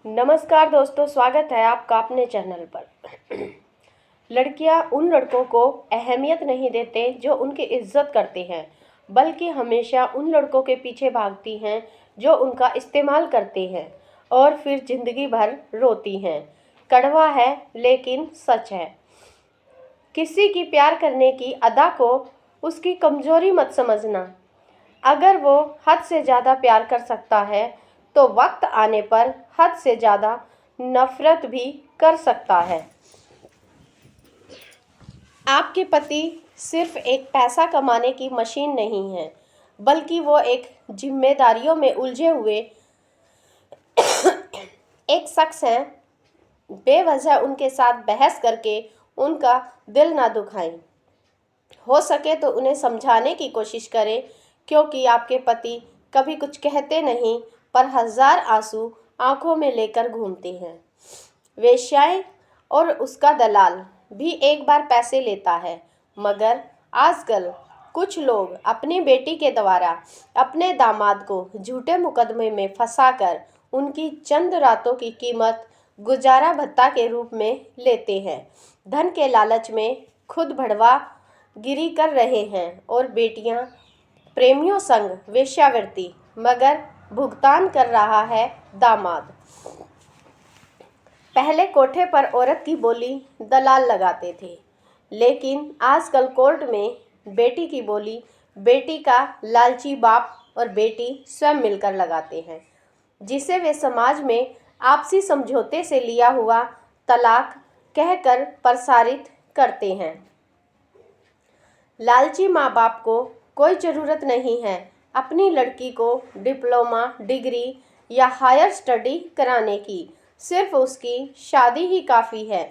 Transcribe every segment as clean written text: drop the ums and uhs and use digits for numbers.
नमस्कार दोस्तों, स्वागत है आपका अपने चैनल पर। लड़कियां उन लड़कों को अहमियत नहीं देते जो उनकी इज्जत करते हैं, बल्कि हमेशा उन लड़कों के पीछे भागती हैं जो उनका इस्तेमाल करते हैं और फिर जिंदगी भर रोती हैं। कड़वा है लेकिन सच है। किसी की प्यार करने की अदा को उसकी कमजोरी मत समझना। अगर वो हद से ज़्यादा प्यार कर सकता है तो वक्त आने पर हद से ज़्यादा नफरत भी कर सकता है। आपके पति सिर्फ एक पैसा कमाने की मशीन नहीं है, बल्कि वो एक जिम्मेदारियों में उलझे हुए एक शख्स हैं। बेवजह उनके साथ बहस करके उनका दिल ना दुखाएं। हो सके तो उन्हें समझाने की कोशिश करें, क्योंकि आपके पति कभी कुछ कहते नहीं पर हजार आंसू आंखों में लेकर घूमते हैं। वेश्याएं और उसका दलाल भी एक बार पैसे लेता है, मगर आजकल कुछ लोग अपनी बेटी के द्वारा अपने दामाद को झूठे मुकदमे में फंसाकर उनकी चंद रातों की कीमत गुजारा भत्ता के रूप में लेते हैं। धन के लालच में खुद भड़वा गिरी कर रहे हैं और बेटियां प्रेमियों संग वेश्यावृत्ति, मगर भुगतान कर रहा है दामाद। पहले कोठे पर औरत की बोली दलाल लगाते थे, लेकिन आजकल कोर्ट में बेटी की बोली बेटी का लालची बाप और बेटी स्वयं मिलकर लगाते हैं, जिसे वे समाज में आपसी समझौते से लिया हुआ तलाक कहकर प्रसारित करते हैं। लालची माँ बाप को कोई ज़रूरत नहीं है अपनी लड़की को डिप्लोमा, डिग्री या हायर स्टडी कराने की। सिर्फ उसकी शादी ही काफ़ी है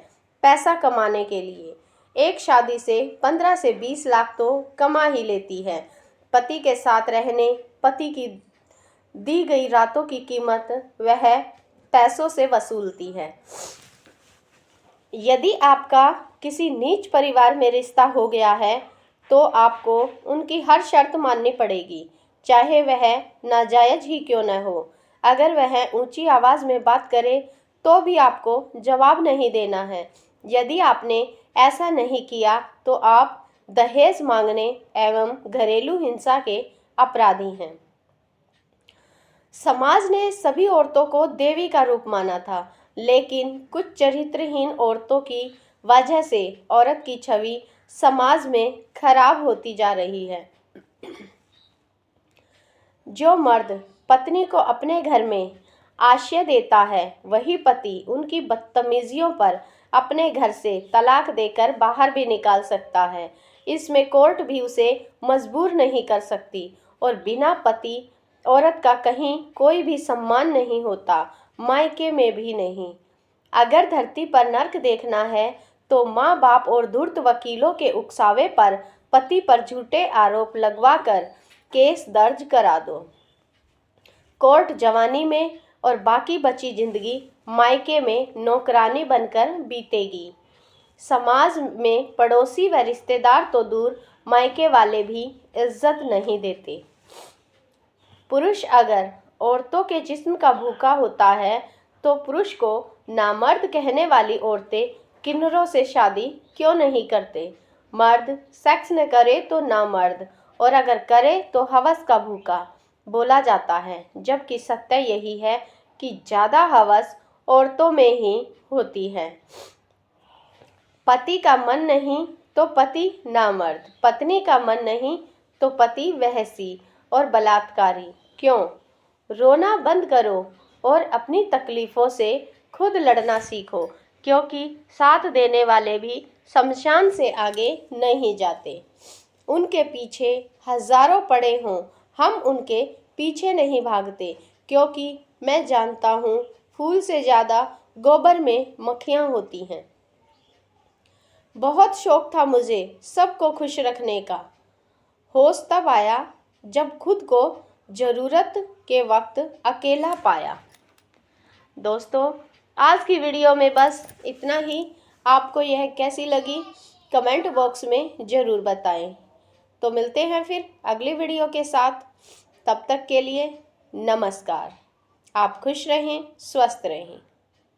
पैसा कमाने के लिए। एक शादी से 15 से 20 लाख तो कमा ही लेती है। पति के साथ रहने, पति की दी गई रातों की कीमत वह पैसों से वसूलती है। यदि आपका किसी नीच परिवार में रिश्ता हो गया है तो आपको उनकी हर शर्त माननी पड़ेगी, चाहे वह नाजायज ही क्यों न हो। अगर वह ऊंची आवाज़ में बात करे तो भी आपको जवाब नहीं देना है। यदि आपने ऐसा नहीं किया तो आप दहेज मांगने एवं घरेलू हिंसा के अपराधी हैं। समाज ने सभी औरतों को देवी का रूप माना था, लेकिन कुछ चरित्रहीन औरतों की वजह से औरत की छवि समाज में खराब होती जा रही है। जो मर्द पत्नी को अपने घर में आश्रय देता है, वही पति उनकी बदतमीजियों पर अपने घर से तलाक देकर बाहर भी निकाल सकता है। इसमें कोर्ट भी उसे मजबूर नहीं कर सकती और बिना पति औरत का कहीं कोई भी सम्मान नहीं होता, मायके में भी नहीं। अगर धरती पर नर्क देखना है तो माँ बाप और धूर्त वकीलों के उकसावे पर पति पर झूठे आरोप लगवाकर केस दर्ज करा दो। कोर्ट जवानी में और बाकी बची जिंदगी मायके में नौकरानी बनकर बीतेगी। समाज में पड़ोसी व रिश्तेदार तो दूर, मायके वाले भी इज्जत नहीं देते। पुरुष अगर औरतों के जिस्म का भूखा होता है तो पुरुष को नामर्द कहने वाली औरतें किन्नरों से शादी क्यों नहीं करते। मर्द सेक्स न करे तो नामर्द, और अगर करे तो हवस का भूखा बोला जाता है, जबकि सत्य यही है कि ज़्यादा हवस औरतों में ही होती है। पति का मन नहीं तो पति नामर्द, पत्नी का मन नहीं तो पति वहसी और बलात्कारी। क्यों? रोना बंद करो और अपनी तकलीफ़ों से खुद लड़ना सीखो, क्योंकि साथ देने वाले भी शमशान से आगे नहीं जाते। उनके पीछे हजारों पड़े हों, हम उनके पीछे नहीं भागते, क्योंकि मैं जानता हूँ फूल से ज़्यादा गोबर में मक्खियाँ होती हैं। बहुत शौक था मुझे सबको खुश रखने का, होश तब आया जब खुद को ज़रूरत के वक्त अकेला पाया। दोस्तों, आज की वीडियो में बस इतना ही। आपको यह कैसी लगी कमेंट बॉक्स में ज़रूर बताएं। तो मिलते हैं फिर अगली वीडियो के साथ। तब तक के लिए नमस्कार। आप खुश रहें, स्वस्थ रहें।